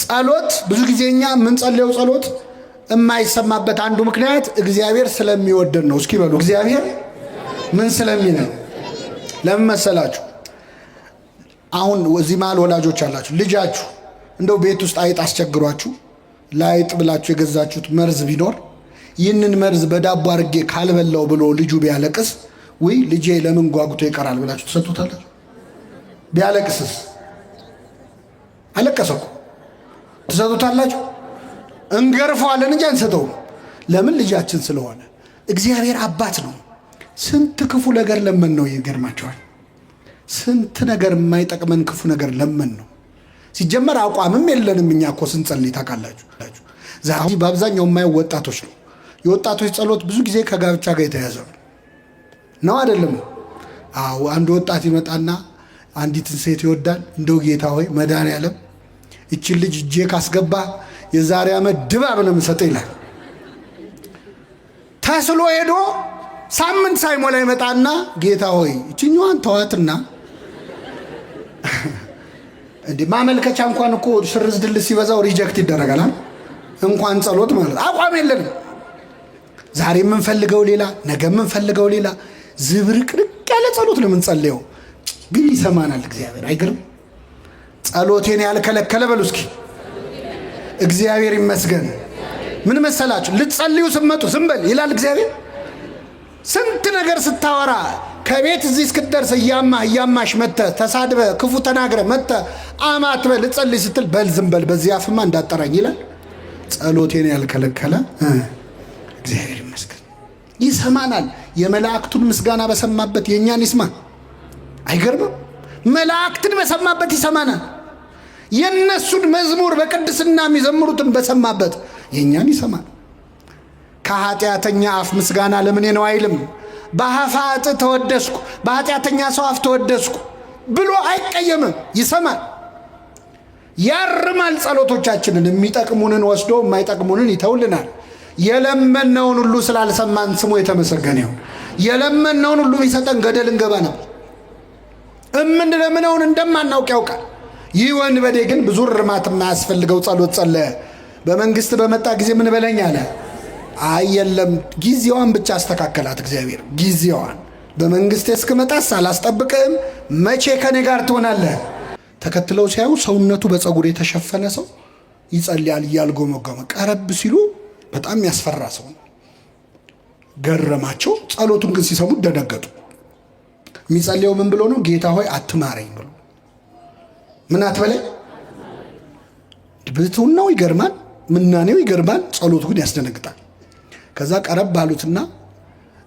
ጸሎት ብዙ ጊዜኛ ምን ጸልየው ጸሎት የማይሰማበት አንዱ ምክንያት እግዚአብሔር ስለሚወደን ነው። እስኪ በሉ እግዚአብሔር ምን ስለሚነው? ለምን መሰላችሁ? አሁን እዚህ መሃል ወላጆች አላችሁ፣ ልጃችሁ እንደው ቤት ውስጥ አይጥ አስቸግሯችሁ ላይጥ ብላችሁ የገዛችሁት መርዝ ቢኖር ይህንን መርዝ በዳቦ አድርጌ ካልበላው ብሎ ልጁ ቢያለቅስ ወይ ልጄ ለምን ጓጉቶ ይቀራል ብላችሁ ትሰጡታላችሁ? ቢያለቅስስ? አለቀሰኩ ትሰጡታላችሁ? እንገርፈዋለን እንጂ አንሰጠውም። ለምን? ልጃችን ስለሆነ። እግዚአብሔር አባት ነው። ስንት ክፉ ነገር ለምን ነው ይገርማቸዋል። ስንት ነገር የማይጠቅመን ክፉ ነገር ለምን ነው። ሲጀመር አቋምም የለንም እኛ እኮ ስንጸልይ ታውቃላችሁ። ዛሬ በአብዛኛው የማየው ወጣቶች ነው። የወጣቶች ጸሎት ብዙ ጊዜ ከጋብቻ ጋር የተያዘ ነው አይደለም? አዎ። አንድ ወጣት ይመጣና አንዲትን ሴት ይወዳል። እንደው ጌታ ሆይ መድኃኔዓለም እቺን ልጅ እጄ ካስገባ የዛሬ ዓመት ድባብ ነው የምሰጠው ይላል። ተስሎ ሄዶ ሳምንት ሳይሞላ ይመጣና ጌታ ሆይ እቺኛዋን ተዋትና እንዴ ማመልከቻ እንኳን እኮ ሽርዝ ድል ሲበዛው ሪጀክት ይደረጋል። እንኳን ጸሎት ማለት አቋም የለንም። ዛሬ የምንፈልገው ሌላ፣ ነገ የምንፈልገው ሌላ፣ ዝብርቅርቅ ያለ ጸሎት ነው የምንጸልየው። ግን ይሰማናል እግዚአብሔር። አይገርም? ጸሎቴን ያልከለከለ በሉ እስኪ እግዚአብሔር ይመስገን። ምን መሰላችሁ? ልትጸልዩ ስትመጡ ዝም በል ይላል እግዚአብሔር። ስንት ነገር ስታወራ ከቤት እዚህ እስክትደርስ እያማሽ መጥተህ ተሳድበህ ክፉ ተናግረህ መጥተህ አማትበህ ልትጸልይ ስትል በል ዝም በል በዚህ አፍማ እንዳጠራኝ ይላል። ጸሎቴን ያልከለከለ እግዚአብሔር ይመስገን ይሰማናል። የመላእክቱን ምስጋና በሰማበት የእኛን ይስማ። አይገርምም? መላእክትን በሰማበት ይሰማናል። የነሱን መዝሙር በቅድስና የሚዘምሩትን በሰማበት የእኛን ይሰማል። ከኃጢአተኛ አፍ ምስጋና ለምኔ ነው አይልም። በኃጢአት ተወደስኩ፣ በኃጢአተኛ ሰው አፍ ተወደስኩ ብሎ አይቀየምም። ይሰማል፣ ያርማል። ጸሎቶቻችንን የሚጠቅሙንን ወስዶ የማይጠቅሙንን ይተውልናል። የለመነውን ሁሉ ስላልሰማን ስሙ የተመሰገነ ይሁን። የለመነውን ሁሉ ቢሰጠን ገደል እንገባ ነው። እምንለምነውን እንደማናውቅ ያውቃል። ይህ ወንበዴ ግን ብዙ እርማት የማያስፈልገው ጸሎት ጸለየ። በመንግስት በመጣ ጊዜ ምን በለኝ አለ። አይ የለም ጊዜዋን ብቻ አስተካከላት እግዚአብሔር። ጊዜዋን በመንግስት እስክመጣስ አላስጠብቅህም፣ መቼ ከኔ ጋር ትሆናለህ? ተከትለው ሲያዩ ሰውነቱ በፀጉር የተሸፈነ ሰው ይጸልያል እያልጎመጎመ። ቀረብ ሲሉ በጣም ያስፈራ ሰው ገረማቸው። ጸሎቱን ግን ሲሰሙት ደነገጡ። የሚጸልየው ምን ብሎ ነው? ጌታ ሆይ አትማረኝ ብሎ። ምን አትበለኝ? ብሕትውናው ይገርማል፣ ምናኔው ይገርማል፣ ጸሎቱ ግን ያስደነግጣል። ከዛ ቀረብ ባሉትና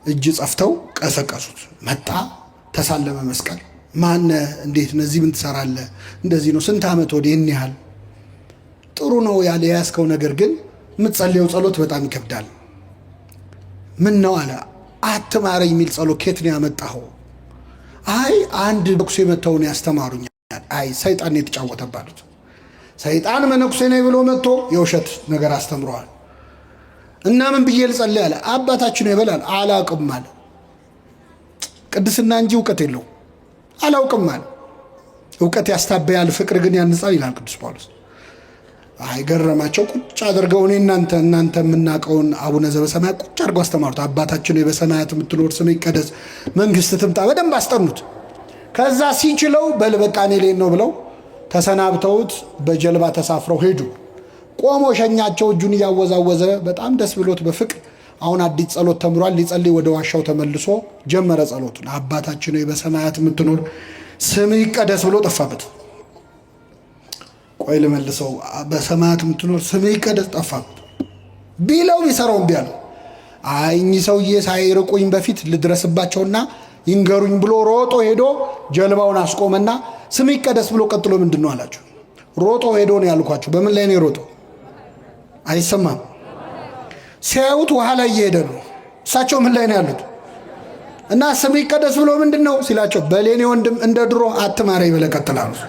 እጅ ጸፍተው ቀሰቀሱት። መጣ፣ ተሳለመ መስቀል። ማነ? እንዴት ነዚህ ምን ትሰራለህ? እንደዚህ ነው። ስንት ዓመት ወዲህ? ይህን ያህል ጥሩ ነው ያለ ያስከው ነገር ግን የምትጸልየው ጸሎት በጣም ይከብዳል። ምን ነው አለ። አትማረኝ የሚል ጸሎት ከየት ነው ያመጣኸው? አይ አንድ መነኩሴ መተውን ያስተማሩኝ። አይ ሰይጣን የተጫወተባሉት። ሰይጣን መነኩሴ ነኝ ብሎ መጥቶ የውሸት ነገር አስተምረዋል። እና ምን ብዬ ልጸልይ አለ። አባታችን ይበላል። አላውቅም አለ። ቅድስና እንጂ እውቀት የለው። አላውቅም አለ። እውቀት ያስታበያል፣ ፍቅር ግን ያንጻል ይላል ቅዱስ ጳውሎስ። አይ ገረማቸው። ቁጭ አድርገው እኔ እናንተ የምናውቀውን አቡነ ዘበሰማያት ቁጭ አድርገው አስተማሩት። አባታችን በሰማያት የምትኖር ስምህ ይቀደስ፣ መንግስት ትምጣ። በደንብ አስጠኑት። ከዛ ሲችለው በል በቃ እኔ ልሄድ ነው ብለው ተሰናብተውት በጀልባ ተሳፍረው ሄዱ። ቆሞ ሸኛቸው፣ እጁን እያወዛወዘ በጣም ደስ ብሎት በፍቅር አሁን አዲስ ጸሎት ተምሯል። ሊጸልይ ወደ ዋሻው ተመልሶ ጀመረ ጸሎቱን። አባታችን በሰማያት የምትኖር ስምህ ይቀደስ ብሎ ጠፋበት። ቆይ ልመልሰው። በሰማያት የምትኖር ስምህ ይቀደስ ጠፋበት። ቢለው ቢሰራው እምቢ አለ። አይ እኚህ ሰውዬ ሳይርቁኝ በፊት ልድረስባቸውና ይንገሩኝ ብሎ ሮጦ ሄዶ ጀልባውን አስቆመና ስምህ ይቀደስ ብሎ ቀጥሎ ምንድን ነው አላቸው። ሮጦ ሄዶ ነው ያልኳቸው። በምን ላይ ነው የሮጠው? አይሰማም። ሲያዩት ውሃ ላይ እየሄደ ነው። እሳቸው ምን ላይ ነው ያሉት? እና ስምህ ይቀደስ ብሎ ምንድን ነው ሲላቸው፣ በሌኔ ወንድም እንደ ድሮ አትማረኝ ብለህ ቀጥል አሉት።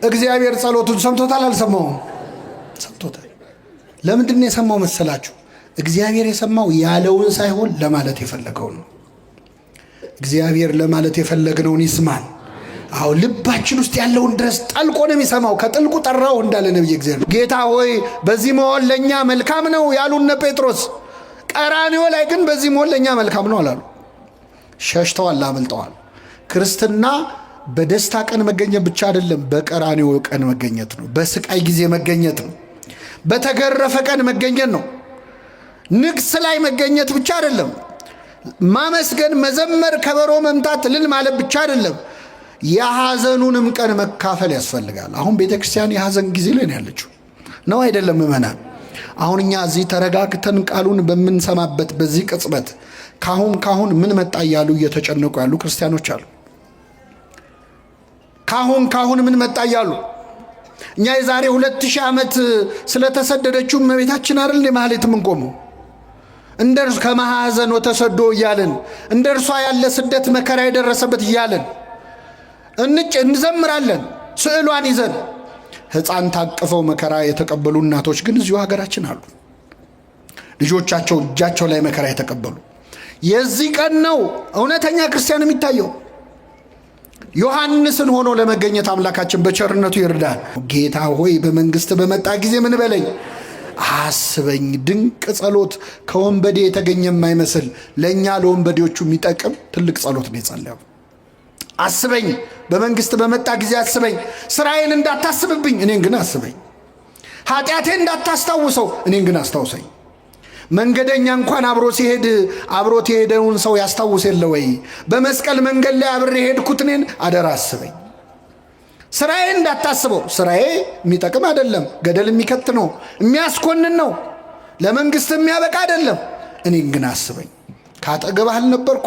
እግዚአብሔር ጸሎቱን ሰምቶታል አልሰማውም? ሰምቶታል። ለምንድን ነው የሰማው መሰላችሁ? እግዚአብሔር የሰማው ያለውን ሳይሆን ለማለት የፈለገውን ነው። እግዚአብሔር ለማለት የፈለግነውን ይስማን። አዎ ልባችን ውስጥ ያለውን ድረስ ጠልቆ ነው የሚሰማው። ከጥልቁ ጠራው እንዳለ ነብይ እግዚአብሔር። ጌታ ሆይ በዚህ መሆን ለኛ መልካም ነው ያሉነ ጴጥሮስ፣ ቀራንዮ ላይ ግን በዚህ መሆን ለኛ መልካም ነው አላሉ። ሸሽተዋል፣ አመልጠዋል። ክርስትና በደስታ ቀን መገኘት ብቻ አይደለም፣ በቀራንዮ ቀን መገኘት ነው። በስቃይ ጊዜ መገኘት ነው። በተገረፈ ቀን መገኘት ነው። ንግስ ላይ መገኘት ብቻ አይደለም። ማመስገን፣ መዘመር፣ ከበሮ መምታት፣ እልል ማለት ብቻ አይደለም። የሐዘኑንም ቀን መካፈል ያስፈልጋል። አሁን ቤተ ክርስቲያን የሐዘን ጊዜ ላይ ነው ያለችው ነው አይደለም? ምእመናን አሁን እኛ እዚህ ተረጋግተን ቃሉን በምንሰማበት በዚህ ቅጽበት ካሁን ምን መጣ እያሉ እየተጨነቁ ያሉ ክርስቲያኖች አሉ። ካሁን ምን መጣ እያሉ እኛ የዛሬ 2000 ዓመት ስለተሰደደችው እመቤታችን አይደል ማህሌት ምን ቆሙ እንደርሱ ከማሐዘን ወተሰዶ እያለን እንደርሷ ያለ ስደት መከራ የደረሰበት እያለን እንዘምራለን። ስዕሏን ይዘን ሕፃን ታቅፈው መከራ የተቀበሉ እናቶች ግን እዚሁ ሀገራችን አሉ። ልጆቻቸው እጃቸው ላይ መከራ የተቀበሉ። የዚህ ቀን ነው እውነተኛ ክርስቲያን የሚታየው። ዮሐንስን ሆኖ ለመገኘት አምላካችን በቸርነቱ ይርዳል። ጌታ ሆይ በመንግስት በመጣ ጊዜ ምን በለኝ አስበኝ። ድንቅ ጸሎት ከወንበዴ የተገኘ የማይመስል ለእኛ ለወንበዴዎቹ የሚጠቅም ትልቅ ጸሎት ነው የጸለየው። አስበኝ፣ በመንግስት በመጣ ጊዜ አስበኝ። ስራዬን እንዳታስብብኝ፣ እኔን ግን አስበኝ። ኃጢአቴን እንዳታስታውሰው፣ እኔን ግን አስታውሰኝ። መንገደኛ እንኳን አብሮ ሲሄድ አብሮት የሄደውን ሰው ያስታውስ የለ ወይ? በመስቀል መንገድ ላይ አብሬ ሄድኩት እኔን አደራ አስበኝ። ስራዬ እንዳታስበው። ስራዬ የሚጠቅም አይደለም፣ ገደል የሚከት ነው፣ የሚያስኮንን ነው፣ ለመንግስት የሚያበቃ አይደለም። እኔን ግን አስበኝ። ካጠገብህ አልነበርኩ?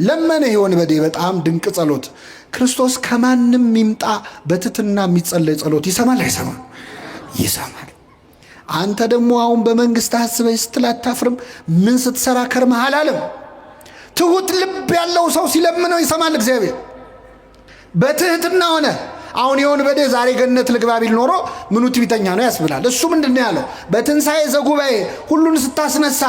ለመነ የወንበዴ በጣም ድንቅ ጸሎት። ክርስቶስ ከማንም ይምጣ በትትና የሚጸለይ ጸሎት ይሰማል አይሰማም? ይሰማል። አንተ ደግሞ አሁን በመንግስት አስበኝ ስትል አታፍርም? ምን ስትሰራ ከርመሃል አለም። ትሁት ልብ ያለው ሰው ሲለምነው ይሰማል እግዚአብሔር። በትህትና ሆነ። አሁን የወንበዴ ዛሬ ገነት ልግባ ቢል ኖሮ ምኑ ትዕቢተኛ ነው ያስብላል። እሱ ምንድነው ያለው? በትንሣኤ ዘጉባኤ ሁሉን ስታስነሳ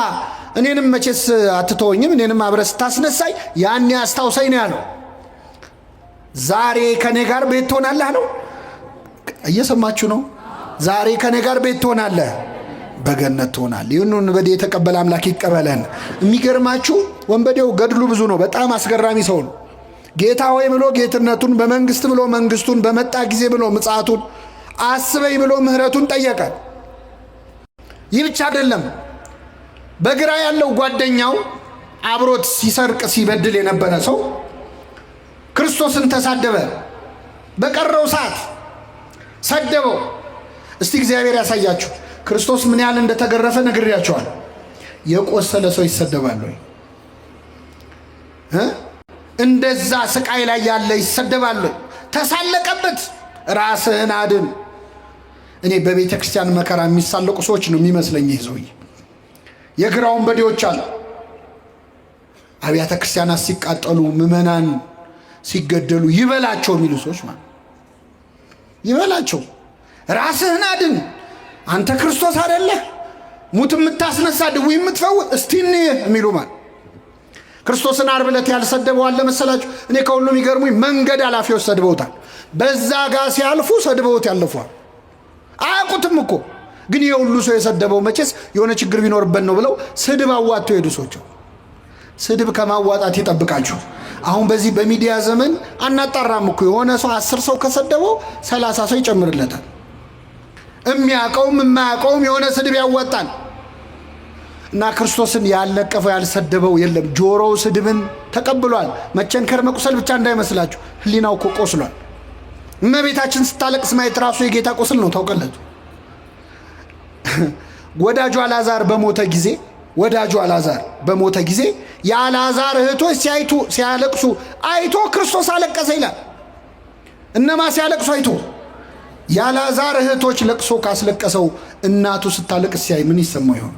እኔንም መቼስ አትተወኝም፣ እኔንም አብረህ ስታስነሳይ ያኔ አስታውሰኝ ነው ያለው። ዛሬ ከኔ ጋር ቤት ትሆናለህ ነው። እየሰማችሁ ነው? ዛሬ ከኔ ጋር ቤት ትሆናለህ፣ በገነት ትሆናለህ። ይህን ወንበዴ የተቀበለ አምላክ ይቀበለን። የሚገርማችሁ ወንበዴው ገድሉ ብዙ ነው። በጣም አስገራሚ ሰው ነው። ጌታ ሆይ ብሎ ጌትነቱን፣ በመንግስት ብሎ መንግስቱን፣ በመጣ ጊዜ ብሎ ምጽአቱን፣ አስበኝ ብሎ ምህረቱን ጠየቀ። ይህ ብቻ አይደለም። በግራ ያለው ጓደኛው አብሮት ሲሰርቅ ሲበድል የነበረ ሰው ክርስቶስን ተሳደበ። በቀረው ሰዓት ሰደበው። እስቲ እግዚአብሔር ያሳያችሁ ክርስቶስ ምን ያህል እንደተገረፈ ነግሬያችኋል። የቆሰለ ሰው ይሰደባል ወይ? እንደዛ ስቃይ ላይ ያለ ይሰደባል ወይ? ተሳለቀበት። ራስህን አድን። እኔ በቤተ ክርስቲያን መከራ የሚሳለቁ ሰዎች ነው የሚመስለኝ ይህ ሰውዬ። የግራ ወንበዴዎች አሉ። አብያተ ክርስቲያናት ሲቃጠሉ፣ ምዕመናን ሲገደሉ ይበላቸው የሚሉ ሰዎች ማለት ይበላቸው። ራስህን አድን። አንተ ክርስቶስ አይደለህ? ሙት የምታስነሳ ድውይ የምትፈውስ እስቲ እንይ የሚሉ ማለት ክርስቶስን ዓርብ ዕለት ያልሰደበው አለ መሰላችሁ? እኔ ከሁሉም ይገርሙኝ መንገድ አላፊዎች ሰድበውታል። በዛ ጋር ሲያልፉ ሰድበውት ያለፏል። አያውቁትም እኮ ግን የሁሉ ሰው የሰደበው መቼስ የሆነ ችግር ቢኖርበት ነው ብለው ስድብ አዋጥተው ሄዱ ሰዎች። ስድብ ከማዋጣት ይጠብቃችሁ። አሁን በዚህ በሚዲያ ዘመን አናጣራም እኮ የሆነ ሰው 10 ሰው ከሰደበው 30 ሰው ይጨምርለታል። የሚያውቀውም የማያውቀውም የሆነ ስድብ ያዋጣል። እና ክርስቶስን ያልነቀፈው ያልሰደበው የለም። ጆሮው ስድብን ተቀብሏል። መቸንከር መቁሰል ብቻ እንዳይመስላችሁ፣ ህሊናው እኮ ቆስሏል። እመቤታችን ስታለቅስ ማየት ራሱ የጌታ ቁስል ነው። ታውቃላችሁ። ወዳጁ አልዓዛር በሞተ ጊዜ የአልዓዛር እህቶች ሲያለቅሱ አይቶ ክርስቶስ አለቀሰ ይላል። እነማ ሲያለቅሱ አይቶ? የአልዓዛር እህቶች ለቅሶ ካስለቀሰው እናቱ ስታለቅስ ሲያይ ምን ይሰማው ይሆን?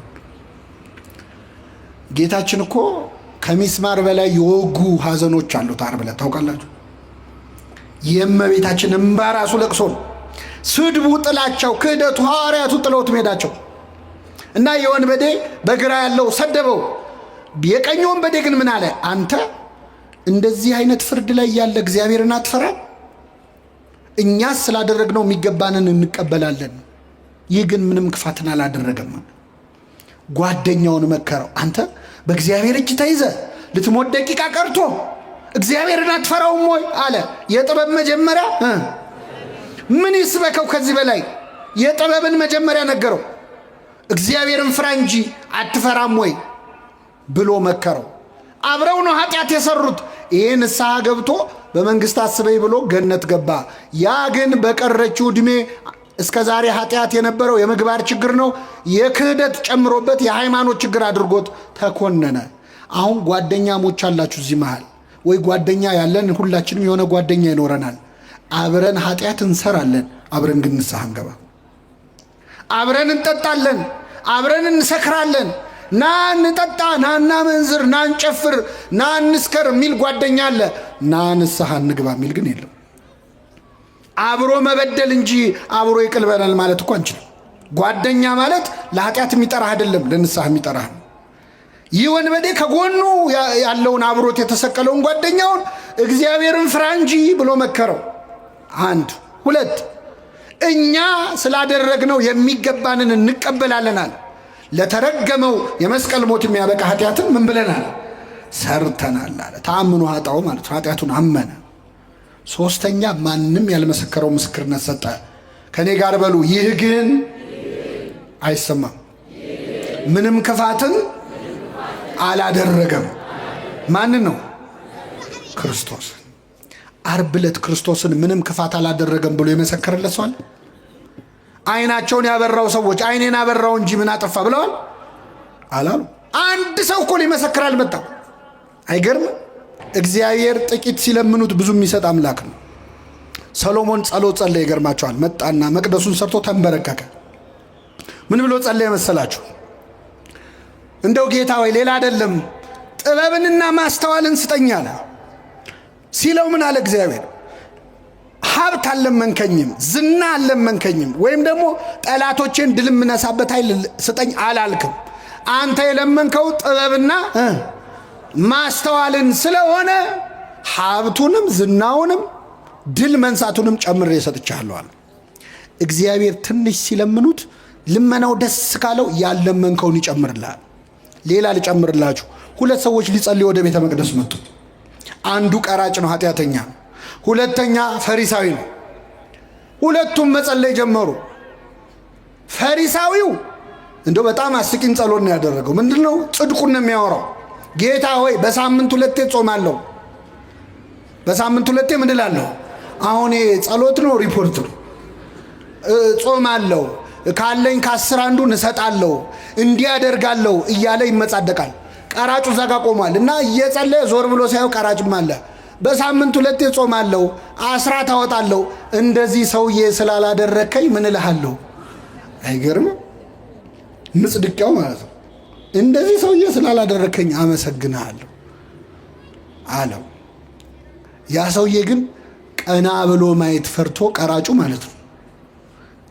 ጌታችን እኮ ከሚስማር በላይ የወጉ ሐዘኖች አሉት ዓርብ ዕለት ታውቃላችሁ። የእመቤታችን እንባ ራሱ ለቅሶ ነው። ስድቡ፣ ጥላቸው፣ ክህደቱ፣ ሐዋርያቱ ጥለውት ሄዳቸው እና የወንበዴ በግራ ያለው ሰደበው። የቀኝ ወንበዴ ግን ምን አለ? አንተ እንደዚህ አይነት ፍርድ ላይ ያለ እግዚአብሔርን አትፈራ? እኛስ ስላደረግነው የሚገባንን እንቀበላለን። ይህ ግን ምንም ክፋትን አላደረገም። ጓደኛውን መከረው። አንተ በእግዚአብሔር እጅ ተይዘ ልትሞት ደቂቃ ቀርቶ እግዚአብሔርን አትፈራውም ወይ አለ። የጥበብ መጀመሪያ ምን ይስበከው ከዚህ በላይ? የጥበብን መጀመሪያ ነገረው። እግዚአብሔርን ፍራ እንጂ አትፈራም ወይ ብሎ መከረው። አብረው ነው ኃጢአት የሰሩት። ይሄ ንስሐ ገብቶ በመንግስት አስበይ ብሎ ገነት ገባ። ያ ግን በቀረችው ዕድሜ እስከ ዛሬ ኃጢአት የነበረው የምግባር ችግር ነው፣ የክህደት ጨምሮበት የሃይማኖት ችግር አድርጎት ተኮነነ። አሁን ጓደኛሞች አላችሁ እዚህ መሃል፣ ወይ ጓደኛ ያለን ሁላችንም የሆነ ጓደኛ ይኖረናል። አብረን ኃጢአት እንሰራለን፣ አብረን ግን ንስሐ እንገባ። አብረን እንጠጣለን፣ አብረን እንሰክራለን። ና እንጠጣ፣ ና እናመንዝር፣ ና እንጨፍር፣ ና እንስከር የሚል ጓደኛ አለ። ና ንስሐ እንግባ የሚል ግን የለም። አብሮ መበደል እንጂ አብሮ ይቅር በለን ማለት እኮ አንችልም። ጓደኛ ማለት ለኃጢአት የሚጠራህ አይደለም፣ ለንስሐ የሚጠራህ ነው። ይህ ወንበዴ ከጎኑ ያለውን አብሮት የተሰቀለውን ጓደኛውን እግዚአብሔርን ፍራ እንጂ ብሎ መከረው። አንድ ሁለት፣ እኛ ስላደረግነው የሚገባንን እንቀበላለናል። ለተረገመው የመስቀል ሞት የሚያበቃ ኃጢአትን ምን ብለናል? ሰርተናል አለ። ተአምኖ ኃጣው ማለት ኃጢአቱን አመነ። ሶስተኛ፣ ማንም ያልመሰከረው ምስክርነት ሰጠ። ከኔ ጋር በሉ፣ ይህ ግን አይሰማም። ምንም ክፋትን አላደረገም። ማንን ነው? ክርስቶስ። ዓርብ ዕለት ክርስቶስን ምንም ክፋት አላደረገም ብሎ የመሰከረለት ሰው አለ? አይናቸውን ያበራው ሰዎች አይኔን አበራው እንጂ ምን አጠፋ ብለዋል አላሉ? አንድ ሰው እኮ ሊመሰክር አልመጣም። አይገርም? እግዚአብሔር ጥቂት ሲለምኑት ብዙ የሚሰጥ አምላክ ነው። ሰሎሞን ጸሎት ጸለየ። ይገርማቸዋል። መጣና መቅደሱን ሰርቶ ተንበረከከ። ምን ብሎ ጸለየ መሰላችሁ? እንደው ጌታ ወይ ሌላ አይደለም ጥበብንና ማስተዋልን ስጠኝ አለ። ሲለው ምን አለ እግዚአብሔር? ሀብት አልለመንከኝም፣ ዝና አልለመንከኝም፣ ወይም ደግሞ ጠላቶቼን ድል የምነሳበት ኃይል ስጠኝ አላልክም። አንተ የለመንከው ጥበብና ማስተዋልን ስለሆነ ሀብቱንም ዝናውንም ድል መንሳቱንም ጨምሬ ሰጥቻለሁ አለ። እግዚአብሔር ትንሽ ሲለምኑት ልመናው ደስ ካለው ያለመንከውን ይጨምርልሃል። ሌላ ልጨምርላችሁ። ሁለት ሰዎች ሊጸልዩ ወደ ቤተ መቅደስ መጡ። አንዱ ቀራጭ ነው፣ ኃጢአተኛ። ሁለተኛ ፈሪሳዊ ነው። ሁለቱም መጸለይ ጀመሩ። ፈሪሳዊው እንደው በጣም አስቂኝ ጸሎት ነው ያደረገው። ምንድነው? ጽድቁን ነው የሚያወራው። ጌታ ሆይ በሳምንት ሁለቴ ጾማለሁ፣ በሳምንት ሁለቴ ምን እላለሁ? አሁን ጸሎት ነው ሪፖርት ነው። ጾማለሁ፣ ካለኝ ከ10 አንዱን እሰጣለሁ፣ እንዲህ አደርጋለሁ እያለ ይመጻደቃል። ቀራጩ እዛ ጋ ቆሟል እና እየጸለየ ዞር ብሎ ሳይው ቀራጭም አለ። በሳምንት ሁለቴ ጾማለሁ፣ አስራት አወጣለሁ፣ እንደዚህ ሰውዬ ስላላደረከኝ ምን እልሃለሁ? አይገርም? ምጽድቂያው ማለት ነው። እንደዚህ ሰውዬ ስላላደረከኝ አመሰግንሃለሁ አለው። ያ ሰውዬ ግን ቀና ብሎ ማየት ፈርቶ፣ ቀራጩ ማለት ነው።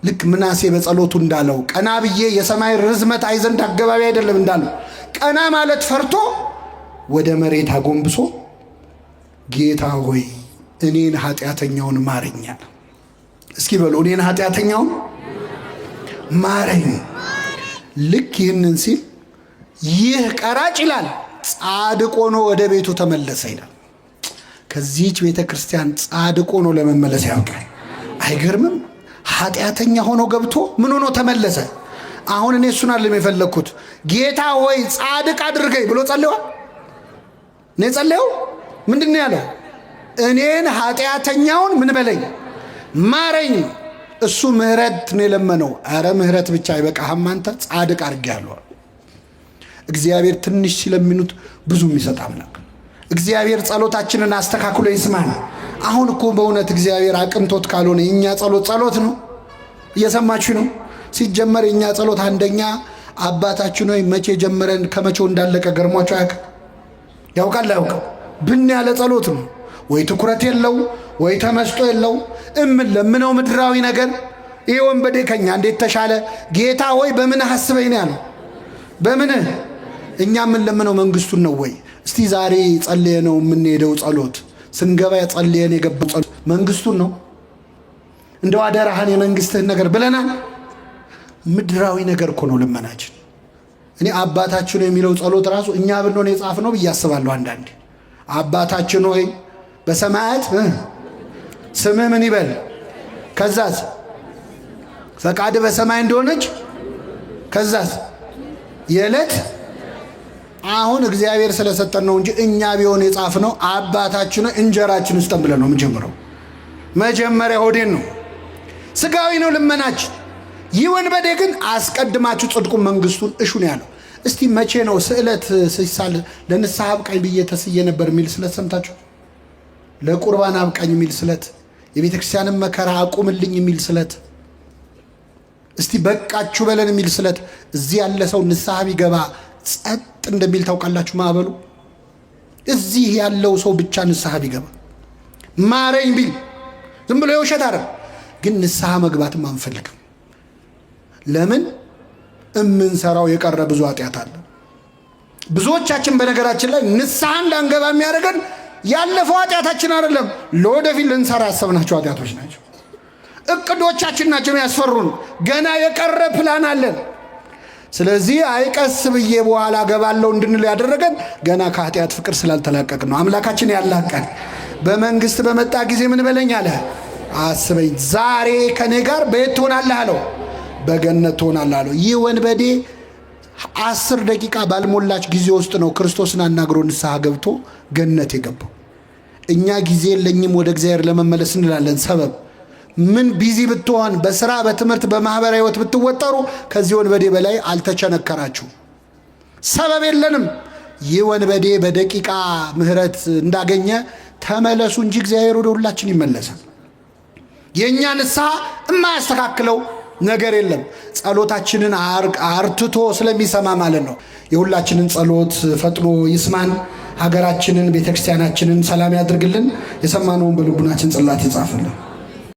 ልክ ምናሴ በጸሎቱ እንዳለው ቀና ብዬ የሰማይ ርዝመት አይ ዘንድ አገባቢ አይደለም እንዳለው ቀና ማለት ፈርቶ ወደ መሬት አጎንብሶ ጌታ ሆይ እኔን ኃጢአተኛውን ማረኝ አለ። እስኪ በሉ እኔን ኃጢአተኛውን ማረኝ። ልክ ይህንን ሲል ይህ ቀራጭ ይላል ጻድቅ ሆኖ ወደ ቤቱ ተመለሰ ይላል። ከዚህች ቤተ ክርስቲያን ጻድቅ ሆኖ ለመመለስ ያውቃል። አይገርምም? ኃጢአተኛ ሆኖ ገብቶ ምን ሆኖ ተመለሰ? አሁን እኔ እሱን አይደለም የፈለግኩት። ጌታ ሆይ ጻድቅ አድርገኝ ብሎ ጸልዋል። እኔ ጸልየው ምንድን ነው ያለው? እኔን ኃጢአተኛውን ምን በለኝ ማረኝ። እሱ ምህረት ነው የለመነው። አረ ምህረት ብቻ አይበቃህም አንተ ጻድቅ አድርጌሃለሁ። እግዚአብሔር ትንሽ ሲለምኑት ብዙ የሚሰጥ አምላክ። እግዚአብሔር ጸሎታችንን አስተካክሎ ይስማል። አሁን እኮ በእውነት እግዚአብሔር አቅንቶት ካልሆነ የኛ ጸሎት ነው። እየሰማችሁ ነው? ሲጀመር የኛ ጸሎት አንደኛ አባታችን ሆይ መቼ ጀመረን ከመቼው እንዳለቀ ገርሟቸው ያውቃል አያውቅም? ብን ያለ ጸሎት ነው። ወይ ትኩረት የለው ወይ ተመስጦ የለው። ለምነው ምድራዊ ነገር። ይሄ ወንበዴ ከኛ እንዴት ተሻለ? ጌታ ሆይ በምን አስበኝ ነው ያለው። በምን? እኛ ምን ለምነው መንግስቱን ነው ወይ? እስቲ ዛሬ ጸልየ ነው የምንሄደው ጸሎት፣ ስንገባ ጸልየን የገባው ጸሎት መንግስቱን ነው እንደው አደራህን የመንግስትህን ነገር ብለናል። ምድራዊ ነገር እኮ ነው ልመናችን። እኔ አባታችን የሚለው ጸሎት ራሱ እኛ ብንሆን የጻፍነው ብዬ አስባለሁ አንዳንዴ። አባታችን ሆይ በሰማያት ስምህ ምን ይበል፣ ከዛስ ፈቃድ በሰማይ እንደሆነች፣ ከዛስ የዕለት አሁን እግዚአብሔር ስለሰጠን ነው እንጂ እኛ ቢሆን የጻፍነው አባታችን እንጀራችን ውስጥም ብለን ነው የምንጀምረው። መጀመሪያ ሆዴን ነው፣ ስጋዊ ነው ልመናችን። ይህ ወንበዴ ግን አስቀድማችሁ ጽድቁን መንግስቱን እሹ ነው ያለው። እስቲ መቼ ነው ስዕለት ሲሳል ለንስሐ አብቃኝ ብዬ ተስዬ ነበር የሚል ስለት ሰምታችሁ? ለቁርባን አብቃኝ የሚል ስለት፣ የቤተ ክርስቲያንን መከራ አቁምልኝ የሚል ስለት፣ እስቲ በቃችሁ በለን የሚል ስለት። እዚህ ያለ ሰው ንስሐ ቢገባ ጸጥ እንደሚል ታውቃላችሁ። ማዕበሉ እዚህ ያለው ሰው ብቻ ንስሐ ቢገባ ማረኝ ቢል ዝም ብሎ የውሸት አረብ ግን ንስሐ መግባትም አንፈልግም። ለምን? እምንሰራው የቀረ ብዙ ኃጢአት አለ። ብዙዎቻችን በነገራችን ላይ ንስሐ እንዳንገባ የሚያደርገን ያለፈው ኃጢአታችን አይደለም፣ ለወደፊት ልንሰራ ያሰብናቸው ኃጢአቶች ናቸው። እቅዶቻችን ናቸው ያስፈሩን። ገና የቀረ ፕላን አለን። ስለዚህ አይቀስ ብዬ በኋላ ገባለው እንድንል ያደረገን ገና ከኃጢአት ፍቅር ስላልተላቀቅ ነው። አምላካችን ያላቀን በመንግስት በመጣ ጊዜ ምን በለኝ አለ፣ አስበኝ። ዛሬ ከኔ ጋር በየት ትሆናለህ አለው፣ በገነት ትሆናለህ አለው። ይህ ወንበዴ 10 ደቂቃ ባልሞላች ጊዜ ውስጥ ነው ክርስቶስን አናግሮ ንስሐ ገብቶ ገነት የገባው። እኛ ጊዜ የለኝም ወደ እግዚአብሔር ለመመለስ እንላለን። ሰበብ ምን ቢዚ ብትሆን፣ በስራ በትምህርት በማህበራዊ ህይወት ብትወጠሩ ከዚህ ወንበዴ በላይ አልተቸነከራችሁ። ሰበብ የለንም። ይህ ወንበዴ በደቂቃ ምህረት እንዳገኘ ተመለሱ እንጂ እግዚአብሔር ወደ ሁላችን ይመለሳል። የእኛ ንስሐ የማያስተካክለው ነገር የለም። ጸሎታችንን አርትቶ ስለሚሰማ ማለት ነው። የሁላችንን ጸሎት ፈጥኖ ይስማን። ሀገራችንን ቤተክርስቲያናችንን ሰላም ያድርግልን። የሰማነውን በልቡናችን ጽላት ይጻፍልን።